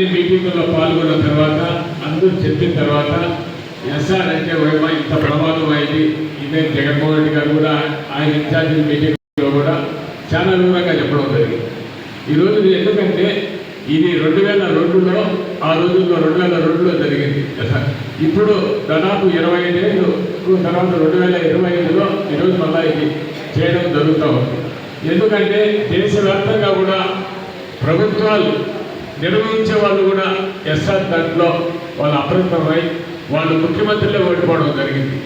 అన్ని మీటింగుల్లో పాల్గొన్న తర్వాత అందరూ చెప్పిన తర్వాత ఎస్ఆర్ అంటే ఇంత ప్రమాదం అయింది. ఇదే జగన్మోహన్ రెడ్డి గారు కూడా ఆయన ఇన్ఛార్జి మీటింగ్లో కూడా చాలా వివరంగా చెప్పడం జరిగింది. ఈరోజు ఎందుకంటే ఇది 2002లో ఆ రోజుల్లో 2002లో జరిగింది. ఇప్పుడు దాదాపు 25 ఏళ్ళు తర్వాత 2025లో ఈరోజు మళ్ళీ ఇది చేయడం జరుగుతూ ఉంది. ఎందుకంటే దేశవ్యాప్తంగా కూడా ప్రభుత్వాలు నిర్వహించే వాళ్ళు కూడా ఎస్ఆర్ దాంట్లో వాళ్ళు అప్రమత్తమై వాళ్ళు ముఖ్యమంత్రిలో ఓడిపోవడం జరిగింది.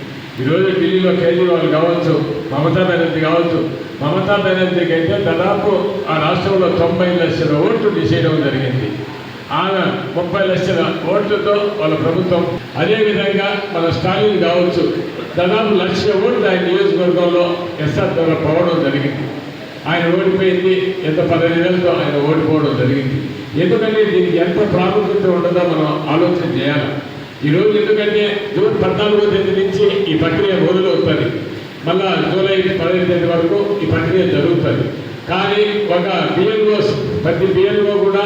ఈరోజు ఢిల్లీలో కేజ్రీవాల్ కావచ్చు, మమతా బెనర్జీ కావచ్చు. మమతా బెనర్జీకి అయితే దాదాపు ఆ రాష్ట్రంలో 90 లక్షల ఓట్లు తీసేయడం జరిగింది. ఆమె 30 లక్షల ఓట్లతో వాళ్ళ ప్రభుత్వం. అదేవిధంగా మన స్టాలిన్ కావచ్చు, దాదాపు 1,00,000 ఓట్లు ఆయన నియోజకవర్గంలో ఎస్ఆర్ ద్వారా పోవడం జరిగింది. ఆయన ఓడిపోయింది. ఎంత 15 ఏళ్ళతో ఆయన ఓడిపోవడం జరిగింది. ఎందుకంటే దీనికి ఎంత ప్రాముఖ్యత ఉండదో మనం ఆలోచన చేయాలి. ఈరోజు ఎందుకంటే జూన్ 14వ తేదీ నుంచి ఈ ప్రక్రియ మొదలవుతుంది. మళ్ళా జూలై 15 తేదీ వరకు ఈ ప్రక్రియ జరుగుతుంది. కానీ ఒక బిఎల్ఓ ప్రతి బిఎల్ఓ కూడా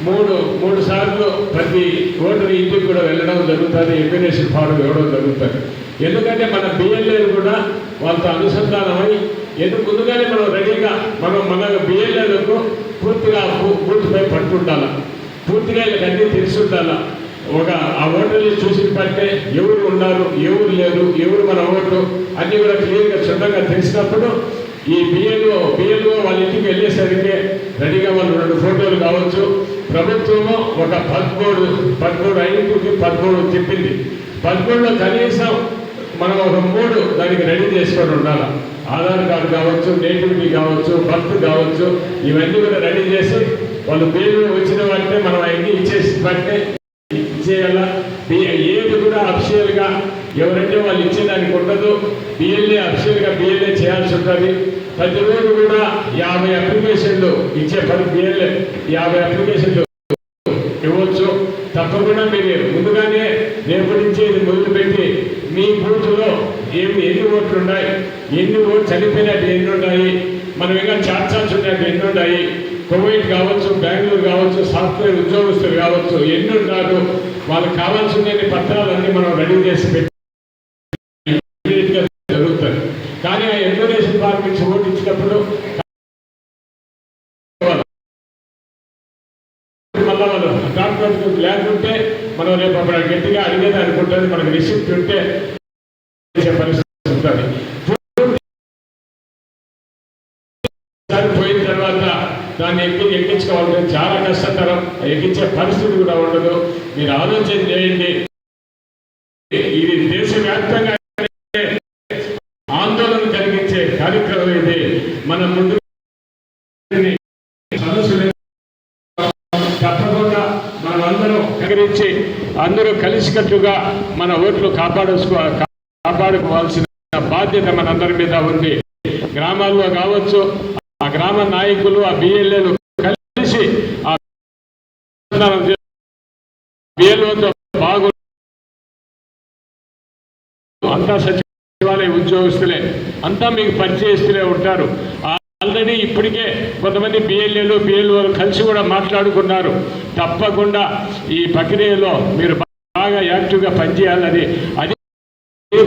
మూడు సార్లు ప్రతి ఓటర్ ఇంటికి కూడా వెళ్ళడం జరుగుతుంది. ఎప్లికేషన్ ఫారం ఇవ్వడం జరుగుతుంది. ఎందుకంటే మన బిఎల్ఏలు కూడా వాళ్ళతో అనుసంధానమై ముందుగానే మనం రెడీగా మన బిఎల్ఏలకు పూర్తిగా బూత్పై పట్టుండాలి. పూర్తిగా వీళ్ళకి అన్నీ తెలిసి ఉండాలా. ఆ ఓటర్లు చూసిన పట్టే ఎవరు ఉన్నారు, ఎవరు లేరు, ఎవరు మన ఓటు అన్నీ కూడా క్లియర్గా క్షుణ్ణంగా తెలిసినప్పుడు ఈ బిఎల్ఓ వాళ్ళ ఇంటికి వెళ్ళేసరికి రెడీగా వాళ్ళు 2 ఫోటోలు కావచ్చు. ప్రభుత్వము ఒక 13 ఐదుకి 13 చెప్పింది. 13లో కనీసం మనం ఒక 3 దానికి రెడీ చేసుకొని ఉండాలి. ఆధార్ కార్డు కావచ్చు, నేటివిటీ కావచ్చు, బర్త్ కావచ్చు, ఇవన్నీ కూడా రెడీ చేసి వాళ్ళు బిల్లు వచ్చిన వాటినే మనం అన్ని ఇచ్చేసి బట్టే ఇచ్చేయాల. ఏది కూడా అఫిషియల్గా ఎవరంటే వాళ్ళు ఇచ్చేదానికి ఉండదు. బిఎల్ఏ అఫిషియల్గా బిఎల్ఏ చేయాల్సి ఉంటుంది. ప్రతిరోజు కూడా 50 అప్లికేషన్లు ఇచ్చే బిఎల్ఏ 50 అప్లికేషన్లు ఇవ్వచ్చు. తప్పకుండా మీరు ముందుగానే రేపటి నుంచి ఇది మొదలుపెట్టి మీ బూత్లో ఎన్ని ఓట్లు ఉన్నాయి, ఎన్ని ఓట్లు చనిపోయినట్టు ఎన్ని ఉన్నాయి, మనం ఇంకా చార్జ్ ఉన్నట్టు ఎన్ని ఉన్నాయి, కువైట్ కావచ్చు, బెంగళూరు కావచ్చు, సాఫ్ట్వేర్ ఉద్యోగస్తులు కావచ్చు, ఎన్ని ఉన్నారు, వాళ్ళకి కావాల్సిన పత్రాలన్నీ మనం రెడీ చేసి పెట్టి జరుగుతుంది. కానీ ఆ ఎన్విటేషన్ ఫార్మ్ నుంచి ఓటు ఇచ్చినప్పుడు మళ్ళా వాళ్ళు డాక్యుమెంట్ లేకుంటే మనం రేపు అప్పుడు గట్టిగా అడిగేది అనుకుంటుంది. మనకు రిసిప్ట్ ఉంటే పరిస్థితి ఉంటుంది. పోయిన తర్వాత దాన్ని ఎక్కించుకోవాలంటే చాలా కష్టతరం. ఎక్కించే పరిస్థితి కూడా ఉండదు. మీరు ఆలోచన చేయండి. ఇది దేశవ్యాప్తంగా ఆందోళన కలిగించే కార్యక్రమం ఇది. మనం ముందు తప్పకుండా మనం అందరం కగిరించి అందరూ కలిసికట్టుగా మన ఓట్లు కాపాడుకోవాల్సిన బాధ్యత మనందరి మీద ఉంది. గ్రామాల్లో కావచ్చు, ఆ గ్రామ నాయకులు, ఆ బిఎల్ఏలు కలిసి ఆ బిఎల్ఓతో బాగు అంతా సచివాలయ ఉద్యోగస్తులే, అంతా మీకు పరిచయస్తులే ఉంటారు. ఆల్రెడీ ఇప్పటికే కొంతమంది బిఎల్ఓలు కలిసి కూడా మాట్లాడుకున్నారు. తప్పకుండా ఈ ప్రక్రియలో మీరు బాగా యాక్టివ్గా పనిచేయాలని. అది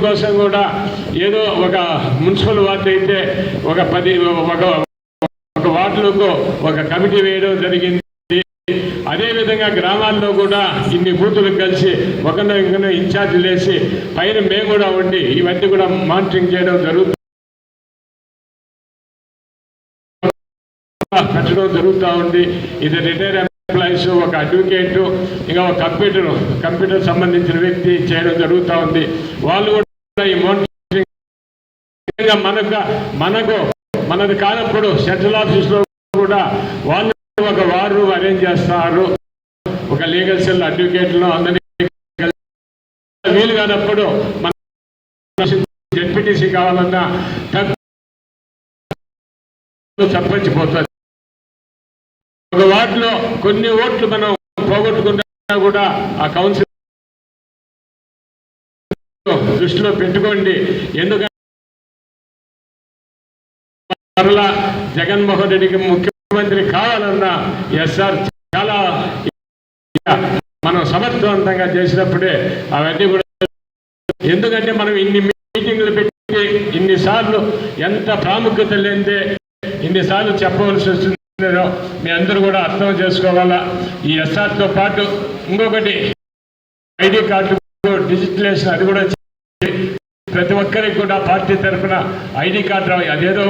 కోసం కూడా ఏదో ఒక మున్సిపల్ వార్డు అయితే ఒక వార్డులకు ఒక కమిటీ వేయడం జరిగింది. అదేవిధంగా గ్రామాల్లో కూడా ఇన్ని బూతులకు కలిసి ఒకరినొకరిని ఇన్ఛార్జీలు వేసి పైన మేము కూడా ఉండి ఇవన్నీ కూడా మానిటరింగ్ చేయడం జరుగుతుంది, కట్టడం జరుగుతూ ఉంది. ఇది రిటైర్ ఎంప్లాయీస్, ఒక అడ్వకేటు, ఇంకా ఒక కంప్యూటర్ సంబంధించిన వ్యక్తి చేయడం జరుగుతూ ఉంది. వాళ్ళు కూడా ఈ మానిటరింగ్ మనది కానప్పుడు సెంట్రల్ ఆఫీస్లో కూడా వాళ్ళు ఒక వారు అరేంజ్ చేస్తున్నారు. ఒక లీగల్ సెల్ అడ్వకేట్లు అందరినీ వీలు కానప్పుడు మన జెడ్పీటీసీ కావాలన్నా తప్పించిపోతుంది. ఒక వార్డులో కొన్ని ఓట్లు మనం పోగొట్టుకున్నా కూడా ఆ కౌన్సిల్ దృష్టిలో పెట్టుకోండి. ఎందుకంటే జగన్మోహన్ రెడ్డికి ముఖ్యమంత్రి కావాలన్నా ఎస్ఆర్ చాలా మనం సమర్థవంతంగా చేసినప్పుడే అవన్నీ కూడా, ఎందుకంటే మనం ఇన్ని మీటింగ్లు పెట్టి ఇన్నిసార్లు ఎంత ప్రాముఖ్యత లేనిదే ఇన్నిసార్లు చెప్పవలసి వస్తుందో మీ అందరూ కూడా అర్థం చేసుకోవాలా. ఈ ఎస్ఆర్తో పాటు ఇంకొకటి ఐడి కార్డు డిజిటలైజేషన్, అది కూడా ప్రతి ఒక్కరికి కూడా పార్టీ తరఫున ఐడి కార్డు రావాలి. అదేదో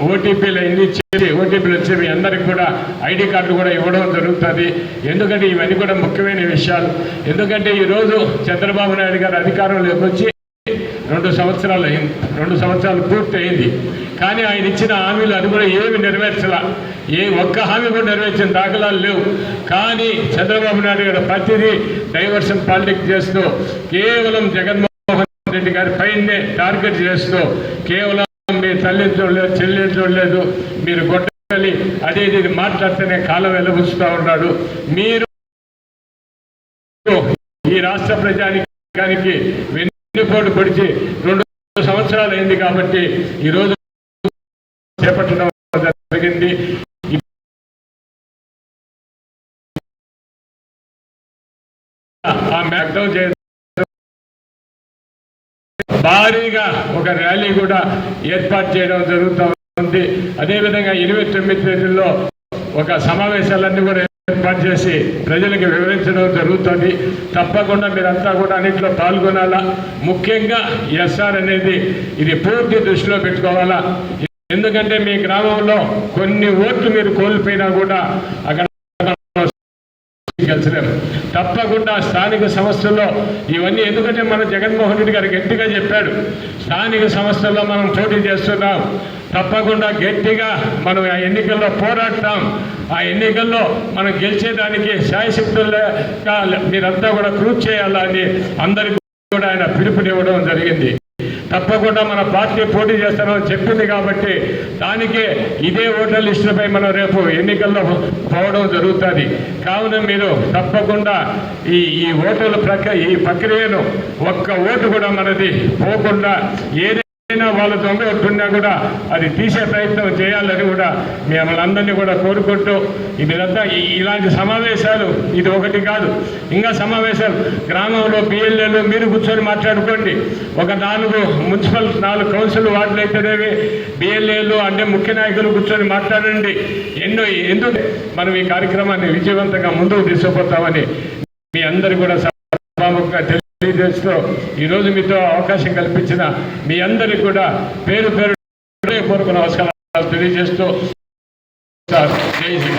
ఓటీపీలు ఎన్ని ఇచ్చేది, ఓటీపీలు వచ్చే మీ అందరికి కూడా ఐడి కార్డు కూడా ఇవ్వడం జరుగుతుంది. ఎందుకంటే ఇవన్నీ కూడా ముఖ్యమైన విషయాలు. ఎందుకంటే ఈరోజు చంద్రబాబు నాయుడు గారు అధికారంలోకి వచ్చి 2 సంవత్సరాలు అయింది, 2 సంవత్సరాలు పూర్తి అయింది. కానీ ఆయన ఇచ్చిన హామీలు అది కూడా ఏమి నెరవేర్చలా, ఒక్క హామీ కూడా నెరవేర్చిన దాఖలాలు లేవు. కానీ చంద్రబాబు నాయుడు గారు ప్రతిదీ డైవర్షన్ పాలిటిక్స్ చేస్తూ కేవలం జగన్మోహన్ రెడ్డి గారి పైనే టార్గెట్ చేస్తూ కేవలం మీ తల్లిని చూడలేదు, చెల్లిని చూడలేదు, మీరు గొడ్డలి అదే ఇది మాట్లాడితేనే కాలం వెలుగుస్తూ ఉన్నాడు. మీరు ఈ రాష్ట్ర ప్రజానికానికి వెన్నుపోటు పొడిచి 2 సంవత్సరాలు అయింది కాబట్టి ఈరోజు చేపట్టడం జరిగింది. ఆ మ్యాక్డౌన్ చేయడం, భారీగా ఒక ర్యాలీ కూడా ఏర్పాటు చేయడం జరుగుతుంది. అదేవిధంగా 29 తేదీల్లో ఒక సమావేశాలన్నీ కూడా ఏర్పాటు చేసి ప్రజలకు వివరించడం జరుగుతుంది. తప్పకుండా మీరంతా కూడా అన్నింటిలో పాల్గొనాలా. ముఖ్యంగా ఎస్ఆర్ అనేది ఇది పూర్తి దృష్టిలో పెట్టుకోవాలా. ఎందుకంటే మీ గ్రామంలో కొన్ని ఓట్లు మీరు కోల్పోయినా కూడా అక్కడ గెలిచలేము. తప్పకుండా స్థానిక సంస్థల్లో ఇవన్నీ, ఎందుకంటే మన జగన్మోహన్ రెడ్డి గారు గట్టిగా చెప్పాడు, స్థానిక సంస్థల్లో మనం పోటీ చేస్తున్నాం, తప్పకుండా గట్టిగా మనం ఆ ఎన్నికల్లో పోరాడతాం, ఆ ఎన్నికల్లో మనం గెలిచేదానికి శాయశక్తులుగా మీరంతా కూడా కృషి చేయాలని అందరికీ కూడా ఆయన పిలుపునివ్వడం జరిగింది. తప్పకుండా మన పార్టీ పోటీ చేస్తామని చెప్పింది కాబట్టి దానికే ఇదే ఓటర్ లిస్టులపై మనం రేపు ఎన్నికల్లో పోవడం జరుగుతుంది. కావున మీరు తప్పకుండా ఈ ఓటర్ల ప్రక్రియను ఒక్క ఓటు కూడా మనది పోకుండా ఏదైనా వాళ్ళ దొంగ ఓటున్నా కూడా అది తీసే ప్రయత్నం చేయాలని కూడా మిమ్మల్ని అందరినీ కూడా కోరుకుంటూ మీరంతా ఇలాంటి సమావేశాలు ఇది ఒకటి కాదు, ఇంకా సమావేశాలు గ్రామంలో బిఎల్ఏలు మీరు కూర్చొని మాట్లాడుకోండి. ఒక 4 మున్సిపల్ 4 కౌన్సిల్ వార్డులు అయితేనేవి బిఎల్ఏలు అంటే ముఖ్య నాయకులు కూర్చొని మాట్లాడండి. ఎందుకు మనం ఈ కార్యక్రమాన్ని విజయవంతంగా ముందుకు తీసుకుపోతామని మీ అందరు కూడా సభాముఖంగా తెలియజేస్తూ ఈరోజు మీతో అవకాశం కల్పించిన మీ అందరికీ కూడా పేరు పేరు హృదయపూర్వక నమస్కారాలు తెలియజేస్తూ జై శ్రీరామ్.